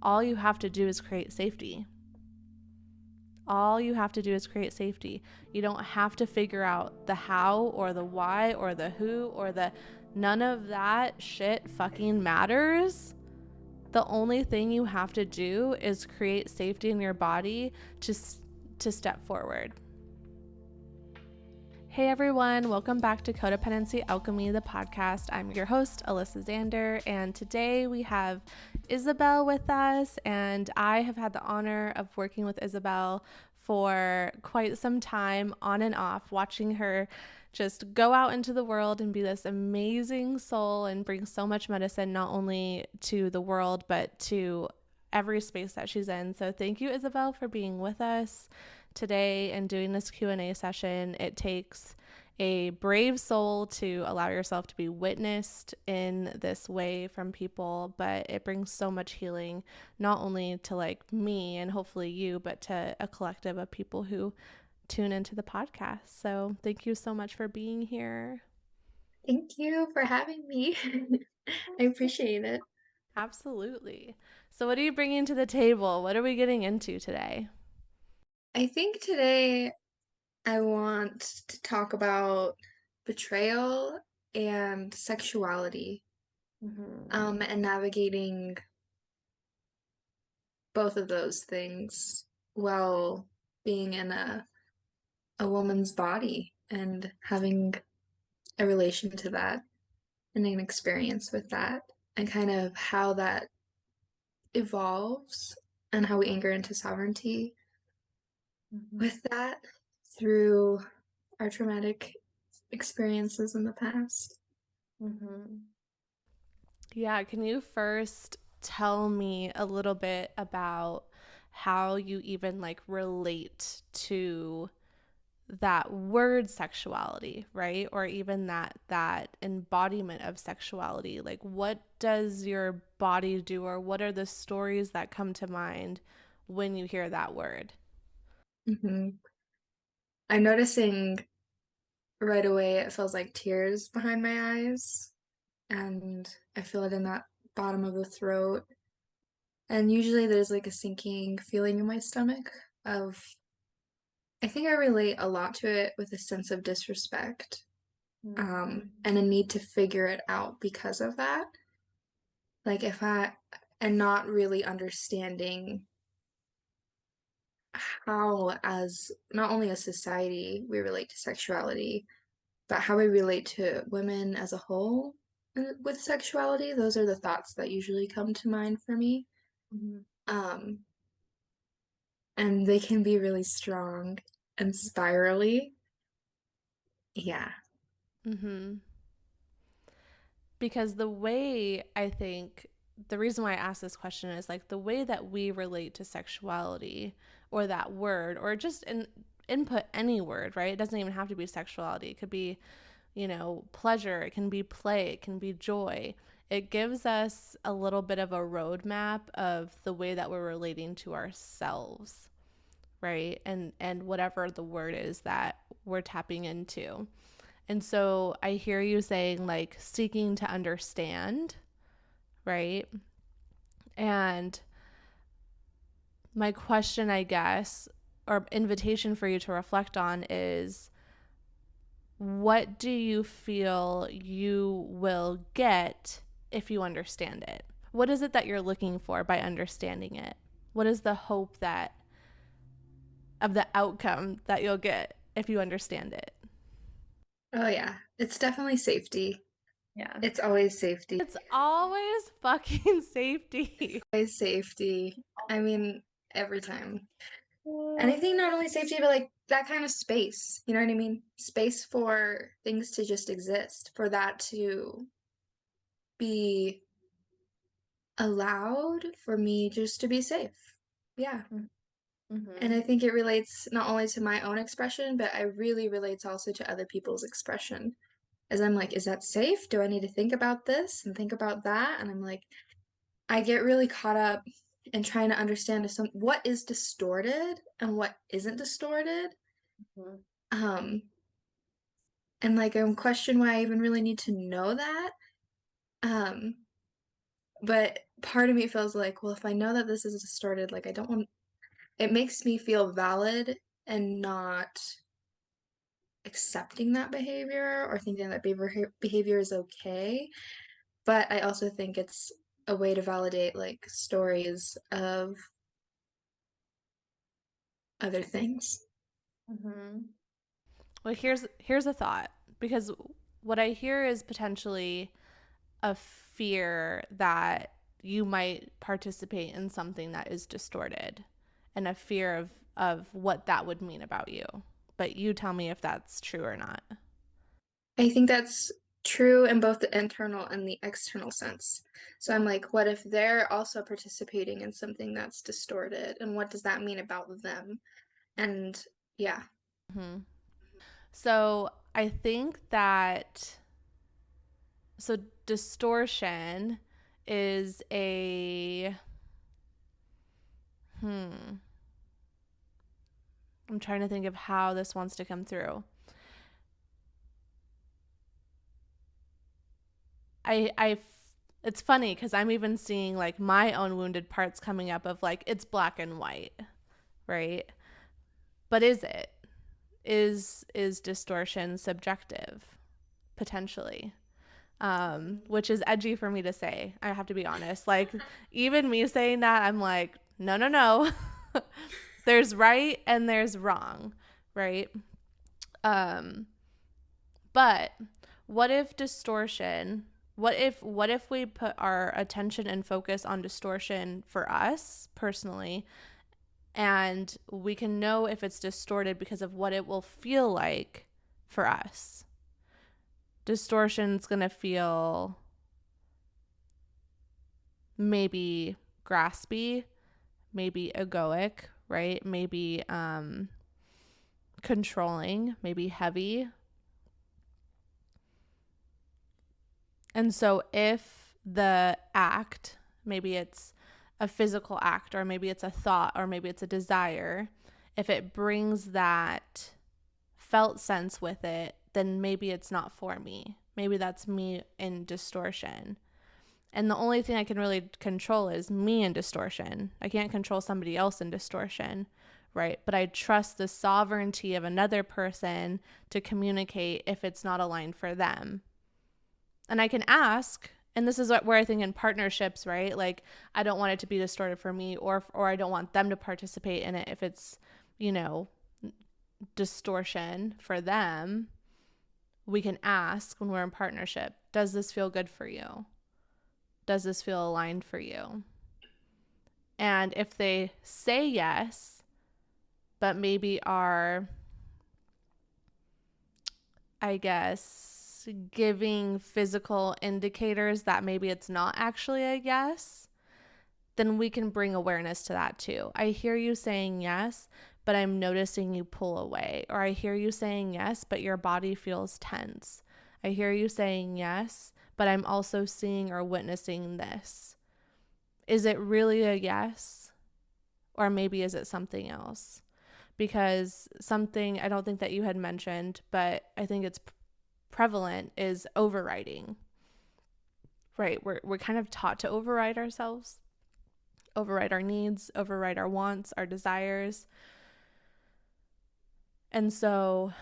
all you have to do is create safety. All you have to do is create safety. You don't have to figure out the how or the why or the who or the none of that shit fucking matters. The only thing you have to do is create safety in your body to step forward. Hey everyone, welcome back to Codependency Alchemy, the podcast. I'm your host, Alyssa Zander, and today we have Isabel with us, and I have had the honor of working with Isabel for quite some time, on and off, watching her just go out into the world and be this amazing soul and bring so much medicine, not only to the world, but to every space that she's in. So thank you, Isabel, for being with us today and doing this Q&A session. It takes a brave soul to allow yourself to be witnessed in this way from people, but it brings so much healing, not only to like me and hopefully you, but to a collective of people who tune into the podcast. So thank you so much for being here. Thank you for having me. I appreciate it. Absolutely. So what are you bringing to the table? What are we getting into today? I think today I want to talk about betrayal and sexuality, and navigating both of those things while being in a woman's body and having a relation to that and an experience with that, and kind of how that evolves and how we anchor into sovereignty with that through our traumatic experiences in the past. Yeah, can you first tell me a little bit about how you even like relate to that word sexuality, right? Or even that embodiment of sexuality. Like what does your body do, or what are the stories that come to mind when you hear that word? Hmm. I'm noticing right away it feels like tears behind my eyes, and I feel it in that bottom of the throat. And usually there's like a sinking feeling in my stomach of, I think I relate a lot to it with a sense of disrespect, and a need to figure it out because of that. Like if I, and not really understanding how, as not only a society, we relate to sexuality, but how we relate to women as a whole with sexuality. Those are the thoughts that usually come to mind for me. Um, and they can be really strong and spirally. Yeah. Mm-hmm. Because the way I think the reason why I ask this question is like the way that we relate to sexuality or that word or just input any word, right? It doesn't even have to be sexuality. It could be, pleasure, it can be play, it can be joy. It gives us a little bit of a roadmap of the way that we're relating to ourselves, right? And whatever the word is that we're tapping into. And so I hear you saying like seeking to understand, right? And my question, I guess, or invitation for you to reflect on is what do you feel you will get if you understand it? What is it that you're looking for by understanding it? What is the hope that of the outcome that you'll get if you understand it? Oh, yeah. It's definitely safety. Yeah. It's always safety. It's always fucking safety. Always safety. I mean, every time. And I think not only safety, but like that kind of space. You know what I mean? Space for things to just exist, for that to be allowed, for me just to be safe. Yeah. And Mm-hmm. I think it relates not only to my own expression, but I really relates also to other people's expression. As I'm like, is that safe? Do I need to think about this and think about that? And I'm like, I get really caught up in trying to understand what is distorted and what isn't distorted. Um, and like I'm question why I even really need to know that. Um, but part of me feels like, well, if I know that this is distorted, like I don't want it makes me feel valid and not accepting that behavior or thinking that behavior is okay. But I also think it's a way to validate like stories of other things. Well, here's a thought, because what I hear is potentially a fear that you might participate in something that is distorted, and a fear of what that would mean about you. But you tell me if that's true or not. I think that's true in both the internal and the external sense. So I'm like, what if they're also participating in something that's distorted? And what does that mean about them? And yeah, Mm-hmm. So I think that so distortion is a hmm. I'm trying to think of how this wants to come through. I it's funny because I'm even seeing like my own wounded parts coming up of like it's black and white, right? But is it? Is distortion subjective? Potentially. Which is edgy for me to say. I have to be honest. Like even me saying that, I'm like, no, no, no. There's right and there's wrong, right? Um, but what if distortion? What if we put our attention and focus on distortion for us personally, and we can know if it's distorted because of what it will feel like for us. Distortion's going to feel maybe graspy, maybe egoic, right? Maybe controlling, maybe heavy. And so if the act, maybe it's a physical act, or maybe it's a thought, or maybe it's a desire, if it brings that felt sense with it, then maybe it's not for me. Maybe that's me in distortion. And the only thing I can really control is me in distortion. I can't control somebody else in distortion, right? But I trust the sovereignty of another person to communicate if it's not aligned for them. And I can ask, and this is where I think in partnerships, right? Like I don't want it to be distorted for me, or I don't want them to participate in it if it's, you know, distortion for them. We can ask when we're in partnership, does this feel good for you? Does this feel aligned for you? And if they say yes, but maybe are, I guess, giving physical indicators that maybe it's not actually a yes, then we can bring awareness to that too. I hear you saying yes, but I'm noticing you pull away. Or I hear you saying yes, but your body feels tense. I hear you saying yes, but I'm also seeing or witnessing this. Is it really a yes? Or maybe is it something else? Because something I don't think that you had mentioned, but I think it's prevalent, is overriding. Right? We're kind of taught to override ourselves, override our needs, override our wants, our desires. And so,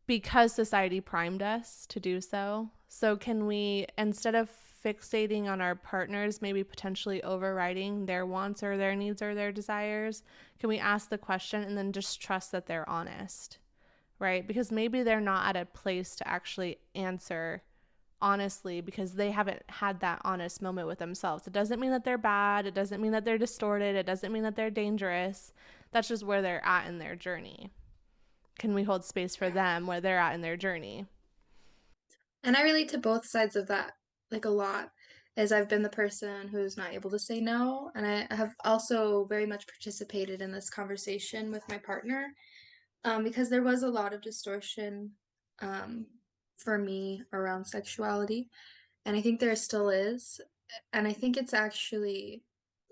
because society primed us to do so, so can we, instead of fixating on our partners, maybe potentially overriding their wants or their needs or their desires, can we ask the question and then just trust that they're honest, right? Because maybe they're not at a place to actually answer honestly because they haven't had that honest moment with themselves. It doesn't mean that they're bad. It doesn't mean that they're distorted. It doesn't mean that they're dangerous. That's just where they're at in their journey. Can we hold space for them where they're at in their journey? and I relate to both sides of that like a lot, as I've been the person who's not able to say no, and I have also very much participated in this conversation with my partner, because there was a lot of distortion um, for me around sexuality, and I think there still is, and I think it's actually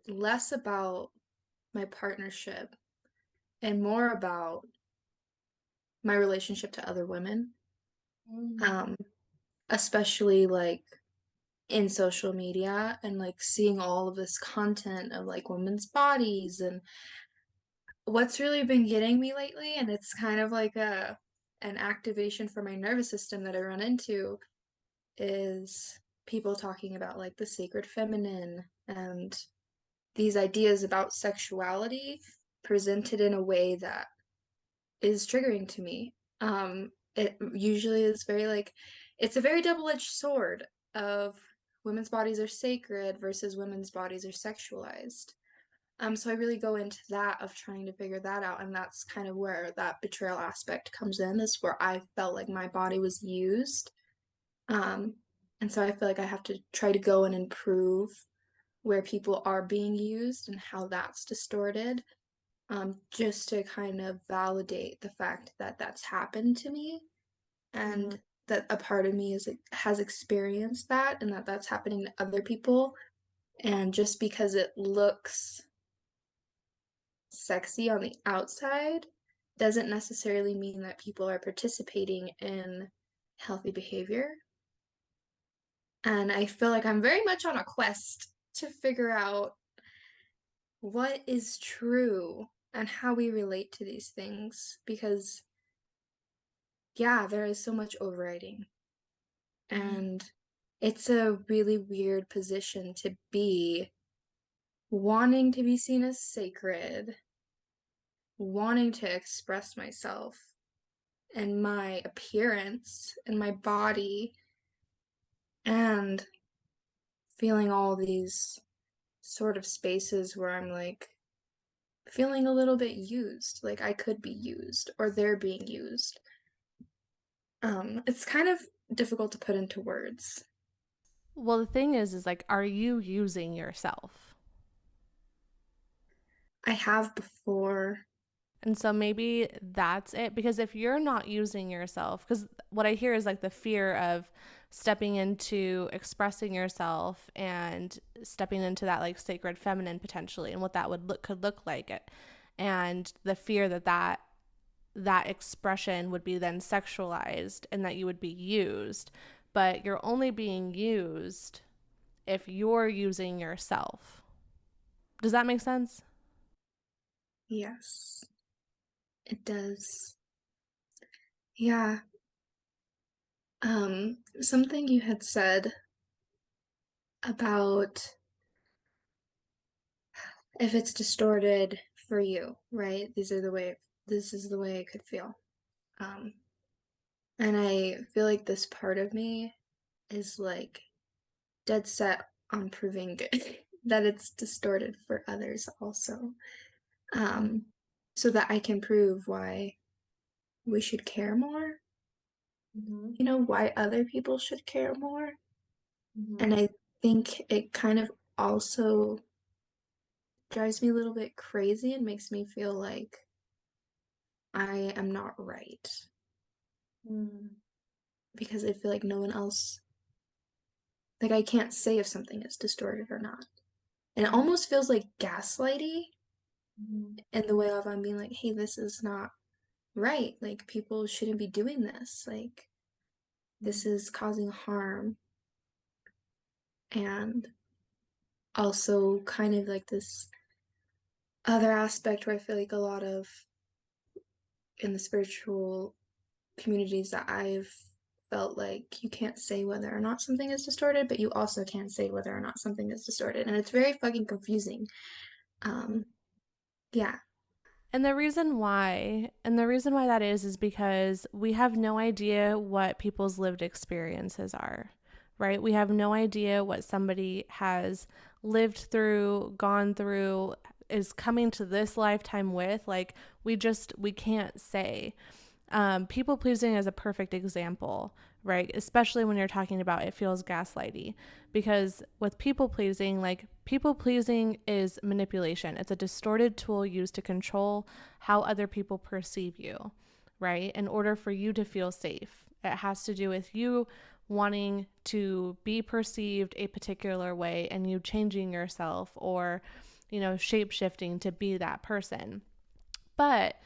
less about my partnership and more about my relationship to other women, Mm. um, especially like in social media and like seeing all of this content of like women's bodies. And what's really been getting me lately, and it's kind of like a an activation for my nervous system that I run into, is people talking about like the sacred feminine and these ideas about sexuality presented in a way that is triggering to me. It usually is very like, it's a very double-edged sword of women's bodies are sacred versus women's bodies are sexualized. So I really go into that of trying to figure that out, and that's kind of where that betrayal aspect comes in, is where I felt like my body was used. Um, and so I feel like I have to try to go and improve where people are being used and how that's distorted, just to kind of validate the fact that that's happened to me, Mm-hmm. and that a part of me has experienced that, and that that's happening to other people. And just because it looks sexy on the outside doesn't necessarily mean that people are participating in healthy behavior. And I feel like I'm very much on a quest to figure out what is true and how we relate to these things, because yeah, there is so much overriding, and it's a really weird position to be, wanting to be seen as sacred, wanting to express myself and my appearance and my body, and feeling all these sort of spaces where I'm like feeling a little bit used, like I could be used or they're being used. It's kind of difficult to put into words. Well, the thing is like, are you using yourself? I have before. And so maybe that's it. Because if you're not using yourself, because what I hear is like the fear of stepping into expressing yourself and stepping into that like sacred feminine potentially, and what that would look could look like it, and the fear that that expression would be then sexualized and that you would be used. But you're only being used if you're using yourself. Does that make sense? Yes, it does. Yeah. Something you had said about if it's distorted for you, right? This is the way it could feel. Um, and I feel like this part of me is like dead set on proving that it's distorted for others also. Um, so that I can prove why we should care more, Mm-hmm. why other people should care more. Mm-hmm. And I think it kind of also drives me a little bit crazy and makes me feel like I am not right, Mm-hmm. because I feel like no one else, like I can't say if something is distorted or not. And it almost feels like gaslighty Mm-hmm. in the way of I'm being like, hey, this is not right. Like people shouldn't be doing this. Like this is causing harm. And also kind of like this other aspect where I feel like a lot of in the spiritual communities that I've felt like you can't say whether or not something is distorted, but you also can't say whether or not something is distorted. And it's very fucking confusing. Um, yeah. And the reason why that is because we have no idea what people's lived experiences are, right? We have no idea what somebody has lived through, gone through, is coming to this lifetime with. Like, we can't say. People pleasing is a perfect example, right? Especially when you're talking about it feels gaslighty. Because with people pleasing, like people pleasing is manipulation. It's a distorted tool used to control how other people perceive you, right? In order for you to feel safe, it has to do with you wanting to be perceived a particular way and you changing yourself or, shape shifting to be that person. But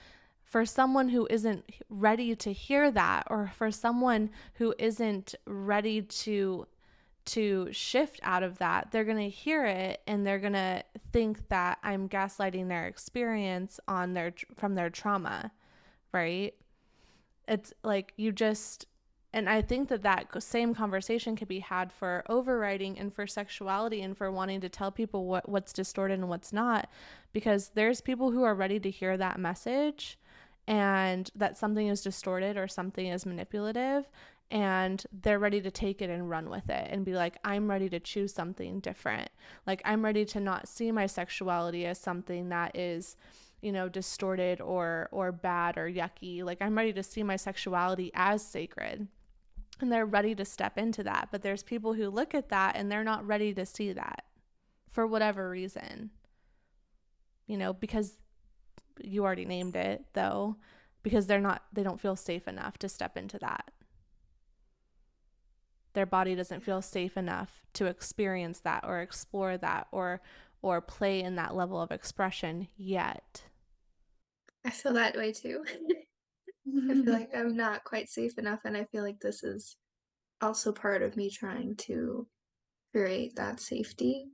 for someone who isn't ready to hear that, or for someone who isn't ready to to shift out of that, they're going to hear it and they're going to think that I'm gaslighting their experience from their trauma, right? It's like you just, and I think that same conversation could be had for overriding and for sexuality and for wanting to tell people what's distorted and what's not, because there's people who are ready to hear that message and that something is distorted or something is manipulative, and they're ready to take it and run with it and be like, I'm ready to choose something different. Like, I'm ready to not see my sexuality as something that is, distorted or bad or yucky. Like, I'm ready to see my sexuality as sacred. And they're ready to step into that. But there's people who look at that and they're not ready to see that for whatever reason. Because you already named it, though, because they don't feel safe enough to step into that. Their body doesn't feel safe enough to experience that or explore that or play in that level of expression yet. I feel that way too. I feel like I'm not quite safe enough, and I feel like this is also part of me trying to create that safety.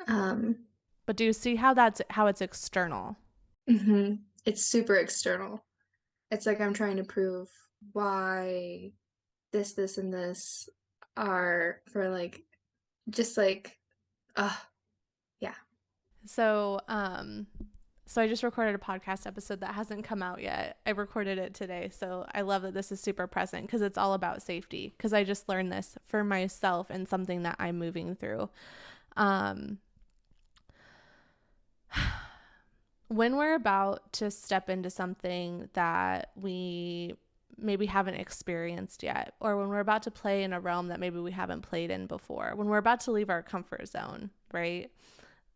But do you see how it's external? It's super external. It's like I'm trying to prove why this, and this are for like, just like, yeah. So, so I just recorded a podcast episode that hasn't come out yet. I recorded it today. So I love that this is super present because it's all about safety. Because I just learned this for myself and something that I'm moving through. When we're about to step into something that we maybe haven't experienced yet, or when we're about to play in a realm that maybe we haven't played in before, when we're about to leave our comfort zone, right?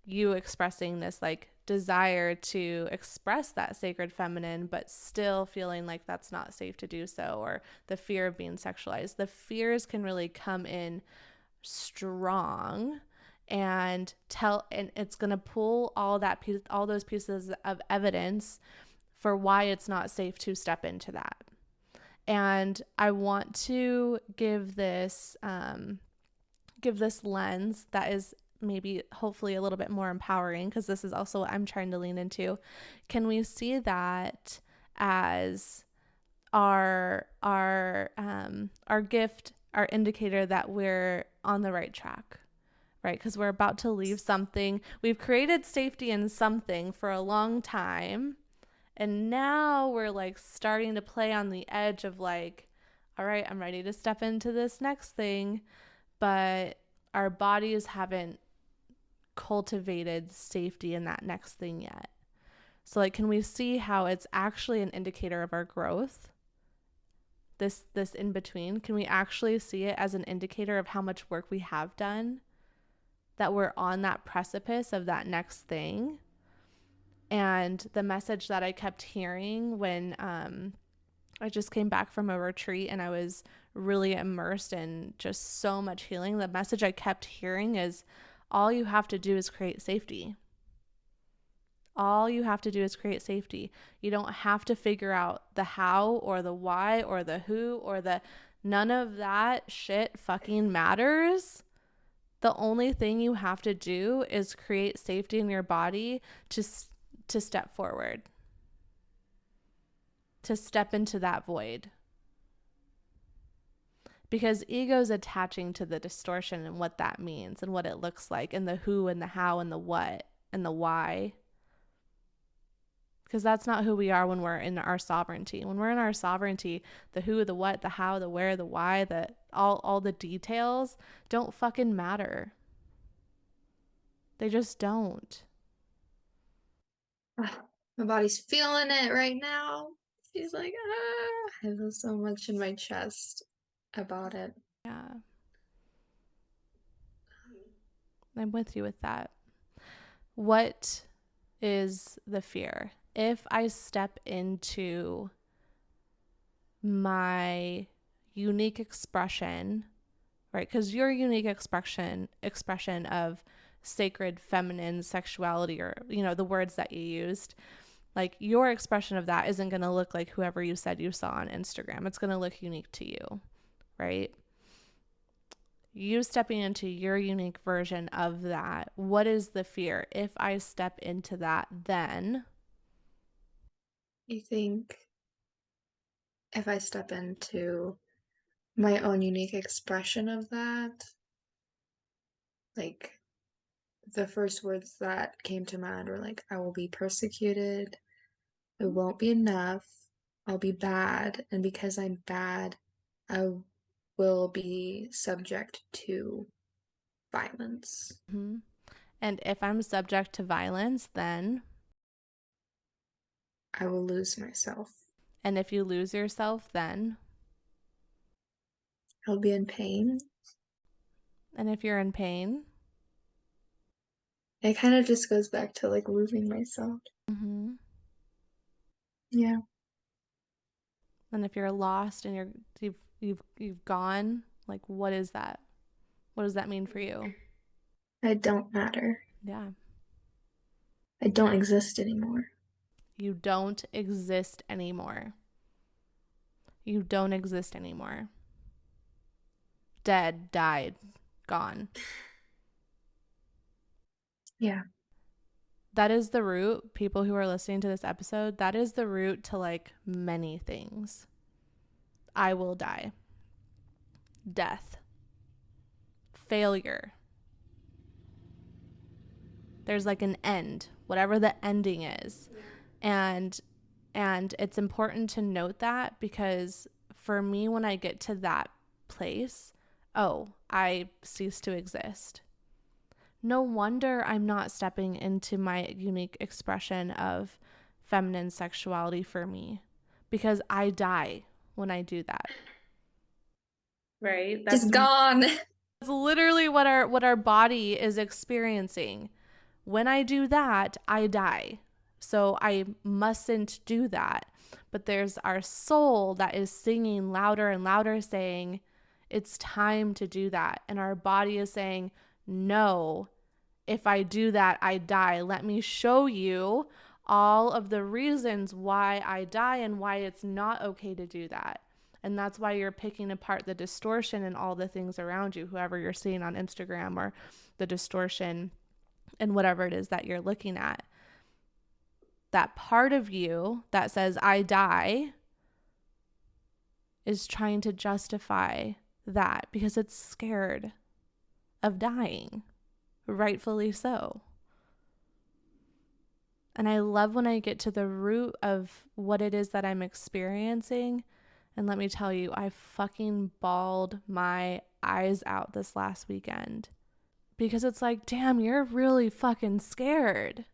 You expressing this like desire to express that sacred feminine, but still feeling like that's not safe to do so, or the fear of being sexualized. The fears can really come in strong and it's going to pull all those pieces of evidence for why it's not safe to step into that. And I want to give this lens that is maybe hopefully a little bit more empowering, because this is also what I'm trying to lean into. Can we see that as our gift, our indicator that we're on the right track, right? Because we're about to leave something. We've created safety in something for a long time, and now we're like starting to play on the edge of like, all right, I'm ready to step into this next thing, but our bodies haven't cultivated safety in that next thing yet. So like, can we see how it's actually an indicator of our growth? This in between, can we actually see it as an indicator of how much work we have done, that we're on that precipice of that next thing? And the message that I kept hearing when I just came back from a retreat and I was really immersed in just so much healing, the message I kept hearing is, all you have to do is create safety. All you have to do is create safety. You don't have to figure out the how or the why or the who or the, none of that shit fucking matters. The only thing you have to do is create safety in your body to step forward, to step into that void. Because ego's attaching to the distortion and what that means and what it looks like, and the who and the how and the what and the why. Because that's not who we are when we're in our sovereignty. When we're in our sovereignty, the who, the what, the how, the where, the why, the all the details don't fucking matter. They just don't. My body's feeling it right now. She's like, I feel so much in my chest about it. Yeah. I'm with you with that. What is the fear? If I step into my unique expression, right? Because your unique expression of sacred feminine sexuality, or the words that you used, like your expression of that isn't going to look like whoever you said you saw on Instagram. It's going to look unique to you, right? You stepping into your unique version of that. What is the fear? If I step into that, then You think if I step into my own unique expression of that, like the first words that came to mind were like, I will be persecuted, it won't be enough, I'll be bad, and because I'm bad, I will be subject to violence. mm-hmm. And if I'm subject to violence, then, I will lose myself. and if you lose yourself, then, I'll be in pain. and if you're in pain, It kind of just goes back to like losing myself. mm-hmm. Yeah. And if you're lost and you've gone, like what is that? What does that mean for you? I don't matter. Yeah. I don't exist anymore. You don't exist anymore. You don't exist anymore. Dead, died, gone. Yeah. That is the root, people who are listening to this episode, that is the root to like many things. I will die. Death. Failure. There's like an end, whatever the ending is. And it's important to note that because for me when I get to that place, oh, I cease to exist. No wonder I'm not stepping into my unique expression of feminine sexuality for me because I die when I do that. Right? She's gone. That's literally what our body is experiencing. When I do that, I die. So I mustn't do that. But there's our soul that is singing louder and louder saying, it's time to do that. And our body is saying, no, if I do that, I die. Let me show you all of the reasons why I die and why it's not okay to do that. And that's why you're picking apart the distortion and all the things around you, whoever you're seeing on Instagram or the distortion and whatever it is that you're looking at. That part of you that says, I die, is trying to justify that because it's scared of dying. Rightfully so. And I love when I get to the root of what it is that I'm experiencing. And let me tell you, I fucking bawled my eyes out this last weekend because it's like, damn, you're really fucking scared.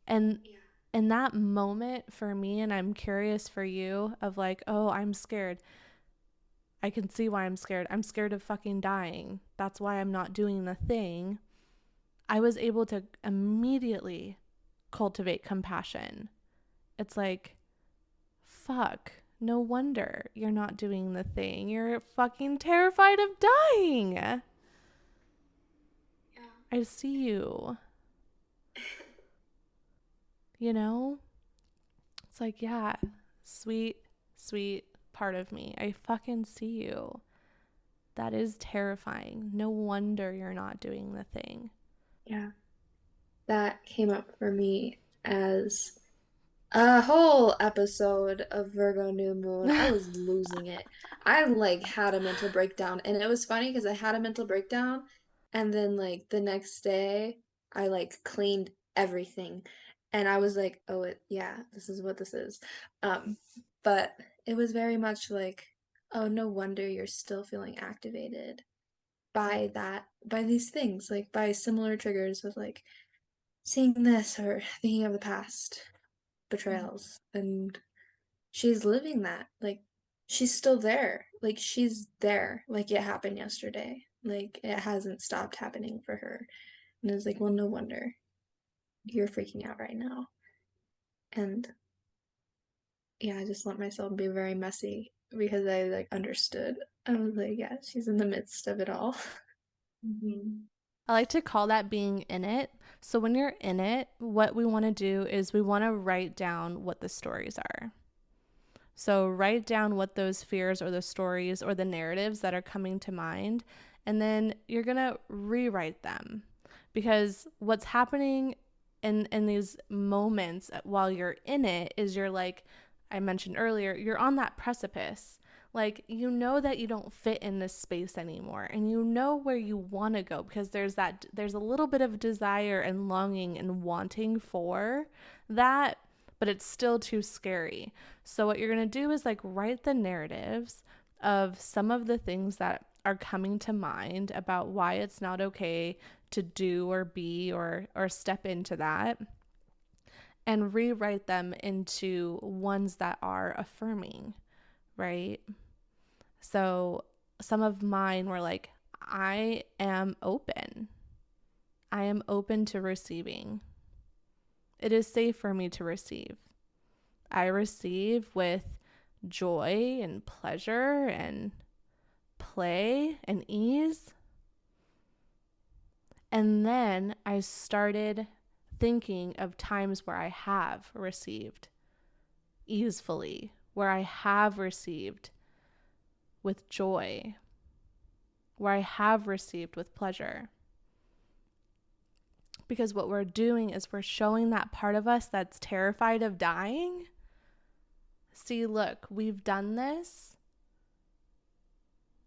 And in that moment for me, and I'm curious for you, of like, oh, I'm scared. I can see why I'm scared. I'm scared of fucking dying. That's why I'm not doing the thing. I was able to immediately cultivate compassion. It's like, fuck, no wonder you're not doing the thing. You're fucking terrified of dying. Yeah. I see you. You know? It's like, yeah, sweet, sweet part of me. I fucking see you. That is terrifying. No wonder you're not doing the thing. Yeah. That came up for me as a whole episode of Virgo New Moon. I was losing it. I like had a mental breakdown, and it was funny because I had a mental breakdown, and then like the next day, I like cleaned everything, and I was like, "Oh, yeah, this is what this is." Um, but it was very much like, "Oh, no wonder you're still feeling activated by by these things, like by similar triggers of like seeing this or thinking of the past." Betrayals, and she's living that. Like she's still there. Like she's there. Like it happened yesterday. Like it hasn't stopped happening for her. And it's like, well, no wonder you're freaking out right now. And yeah, I just let myself be very messy because I like understood. I was like, yeah, she's in the midst of it all. Mm-hmm. I like to call that being in it. So when you're in it, what we want to do is we want to write down what the stories are. So write down what those fears or the stories or the narratives that are coming to mind, and then you're going to rewrite them. Because what's happening in these moments while you're in it is you're like I mentioned earlier, you're on that precipice. Like you know that you don't fit in this space anymore and you know where you want to go because there's a little bit of desire and longing and wanting for that, but it's still too scary. So what you're going to do is like write the narratives of some of the things that are coming to mind about why it's not okay to do or be or step into that, and rewrite them into ones that are affirming, right? So some of mine were like, I am open. I am open to receiving. It is safe for me to receive. I receive with joy and pleasure and play and ease. And then I started thinking of times where I have received easefully, where I have received with joy, where I have received with pleasure. Because what we're doing is we're showing that part of us that's terrified of dying. See, look, we've done this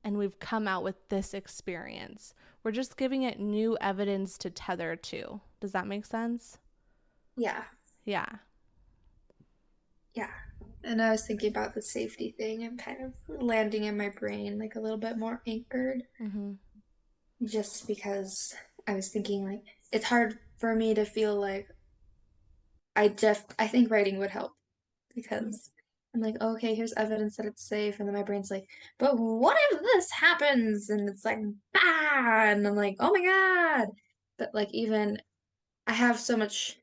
and we've come out with this experience. We're just giving it new evidence to tether to. Does that make sense? Yeah. Yeah. Yeah. And I was thinking about the safety thing and kind of landing in my brain like a little bit more anchored, Mm-hmm. just because I was thinking like it's hard for me to feel like I think writing would help because I'm like, oh, okay, here's evidence that it's safe, and then my brain's like, but what if this happens? And it's like, bah, and I'm like, oh my God. But like even I have so much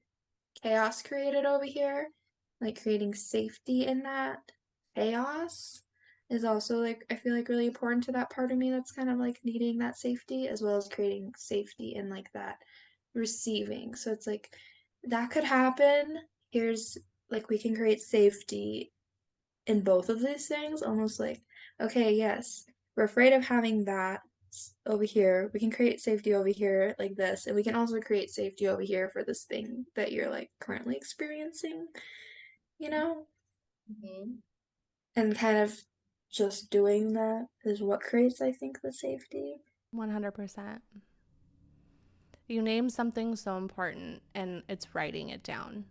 chaos created over here, like creating safety in that chaos is also like I feel like really important to that part of me that's kind of like needing that safety as well as creating safety in like that receiving. So it's like that could happen. Here's like we can create safety in both of these things, almost like, okay, yes, we're afraid of having that over here. We can create safety over here like this, and we can also create safety over here for this thing that you're like currently experiencing, you know? Mm-hmm. And kind of just doing that is what creates, I think, the safety. 100%. You name something so important and it's writing it down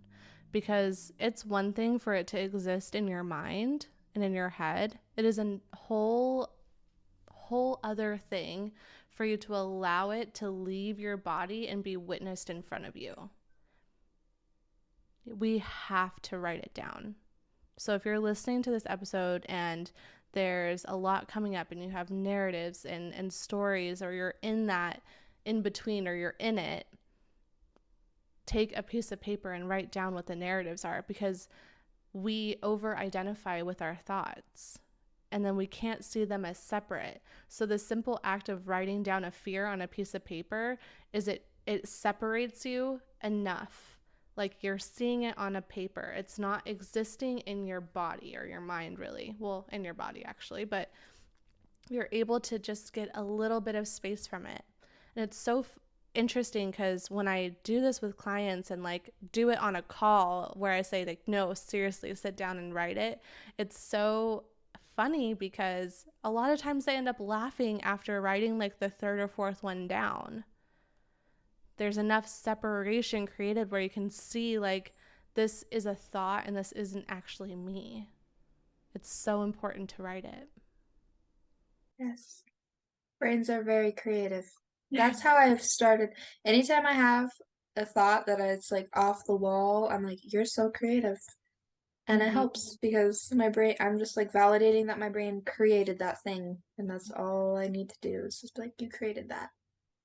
because it's one thing for it to exist in your mind and in your head. It is a whole other thing for you to allow it to leave your body and be witnessed in front of you. We have to write it down. So if you're listening to this episode and there's a lot coming up and you have narratives and stories, or you're in that in between or you're in it, take a piece of paper and write down what the narratives are, because we over identify with our thoughts and then we can't see them as separate. So the simple act of writing down a fear on a piece of paper is it separates you enough. Like you're seeing it on a paper. It's not existing in your body or your mind, really. Well, in your body actually, but you're able to just get a little bit of space from it. And it's so interesting because when I do this with clients and like do it on a call where I say like, no, seriously, sit down and write it, it's so funny because a lot of times they end up laughing after writing like the third or fourth one down. There's enough separation created where you can see like this is a thought and this isn't actually me. It's so important to write it. Yes. Brains are very creative. That's how I've started. Anytime I have a thought that it's like off the wall, I'm like, you're so creative. And it helps because my brain, I'm just like validating that my brain created that thing. And that's all I need to do is just be like, you created that.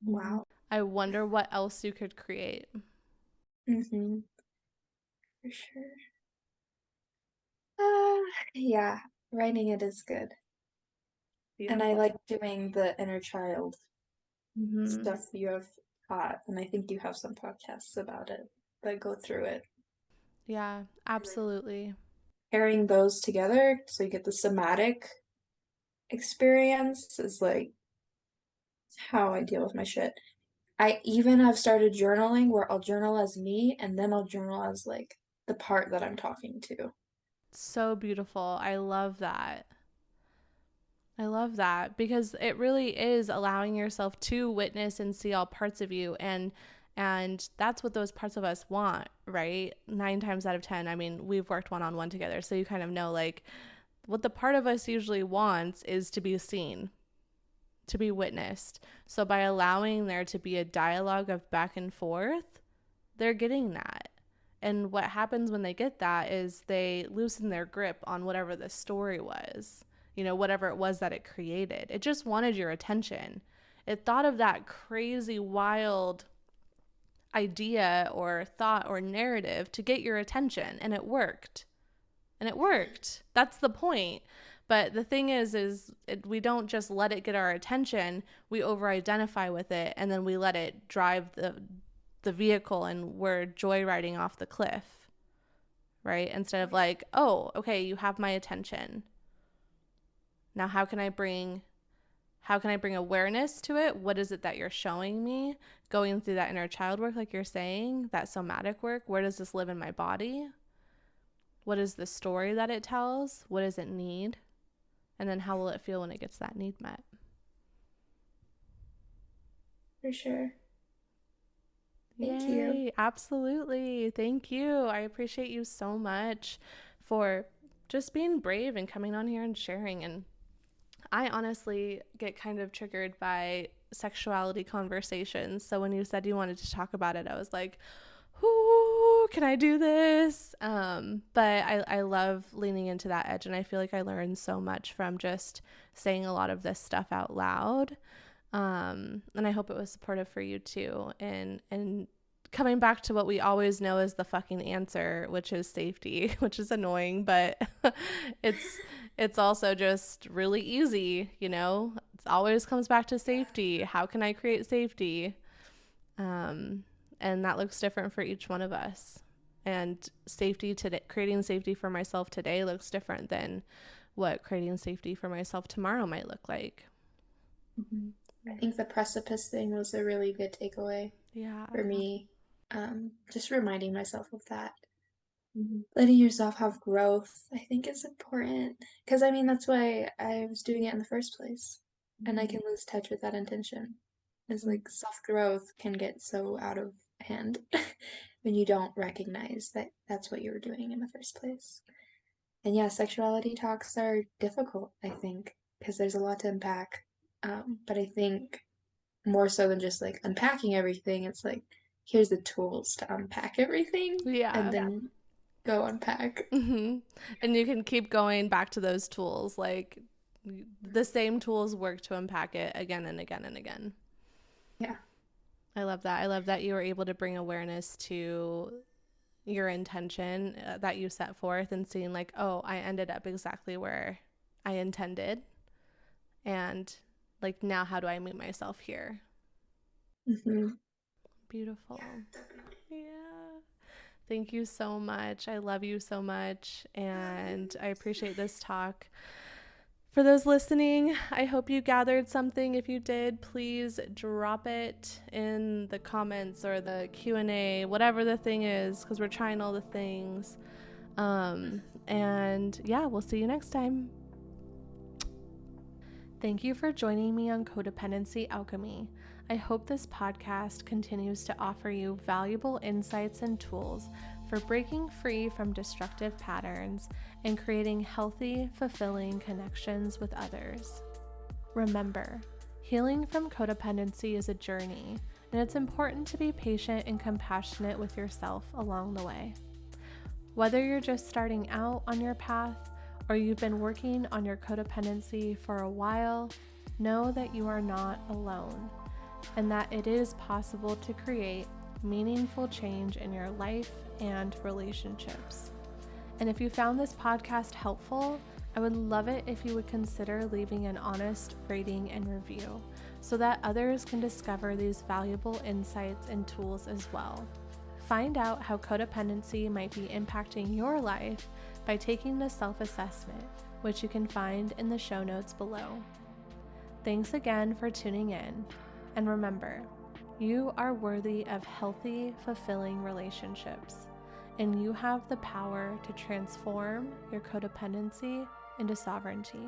Wow. I wonder what else you could create. Mm-hmm. For sure. Yeah, writing it is good. And I Beautiful. like doing the inner child Mm-hmm. stuff you have taught. And I think you have some podcasts about it that go through it. Yeah, absolutely. pairing those together so you get the somatic experience is like how I deal with my shit. I even have started journaling where I'll journal as me and then I'll journal as like the part that I'm talking to. So beautiful. I love that. I love that because it really is allowing yourself to witness and see all parts of you, and that's what those parts of us want, right? 9 times out of 10. I mean, we've worked one-on-one together, so you kind of know like what the part of us usually wants is to be seen, to be witnessed. So by allowing there to be a dialogue of back and forth, they're getting that. And what happens when they get that is they loosen their grip on whatever the story was, whatever it was that it created. It just wanted your attention. It thought of that crazy, wild idea or thought or narrative to get your attention, and it worked. And it worked. That's the point. But the thing is we don't just let it get our attention. We over-identify with it, and then we let it drive the vehicle, and we're joyriding off the cliff, right? Instead of like, oh, okay, you have my attention. Now, how can I bring awareness to it? What is it that you're showing me? Going through that inner child work, like you're saying, that somatic work. Where does this live in my body? What is the story that it tells? What does it need? And then how will it feel when it gets that need met? For sure. Thank Yay, you. Absolutely. Thank you. I appreciate you so much for just being brave and coming on here and sharing. And I honestly get kind of triggered by sexuality conversations. So when you said you wanted to talk about it, I was like, ooh, can I do this? But I love leaning into that edge, and I feel like I learned so much from just saying a lot of this stuff out loud. And I hope it was supportive for you too. And coming back to what we always know is the fucking answer, which is safety, which is annoying, but it's also just really easy, It always comes back to safety. How can I create safety? And that looks different for each one of us. And safety today, creating safety for myself today looks different than what creating safety for myself tomorrow might look like. Mm-hmm. I think the precipice thing was a really good takeaway for me. Just reminding myself of that. Mm-hmm. Letting yourself have growth, I think, is important. Because, I mean, that's why I was doing it in the first place. Mm-hmm. And I can lose touch with that intention. It's like self-growth can get so out of hand when you don't recognize that that's what you were doing in the first place. And yeah, sexuality talks are difficult, I think, because there's a lot to unpack. But I think more so than just like unpacking everything, it's like, here's the tools to unpack everything. Yeah. And then go unpack. Mm-hmm. And you can keep going back to those tools. Like the same tools work to unpack it again and again and again. Yeah. I love that. I love that you were able to bring awareness to your intention that you set forth, and seeing like, oh, I ended up exactly where I intended. And like, now how do I meet myself here? Mm-hmm. Beautiful. Yeah. Thank you so much. I love you so much. And I appreciate this talk. For those listening, I hope you gathered something. If you did, please drop it in the comments or the Q&A, whatever the thing is, because we're trying all the things. And yeah, we'll see you next time. Thank you for joining me on Codependency Alchemy. I hope this podcast continues to offer you valuable insights and tools for breaking free from destructive patterns and creating healthy, fulfilling connections with others. Remember, healing from codependency is a journey, and it's important to be patient and compassionate with yourself along the way. Whether you're just starting out on your path or you've been working on your codependency for a while, know that you are not alone, and that it is possible to create meaningful change in your life and relationships. And if you found this podcast helpful, I would love it if you would consider leaving an honest rating and review so that others can discover these valuable insights and tools as well. Find out how codependency might be impacting your life by taking the self-assessment, which you can find in the show notes below. Thanks again for tuning in, and remember, you are worthy of healthy, fulfilling relationships, and you have the power to transform your codependency into sovereignty.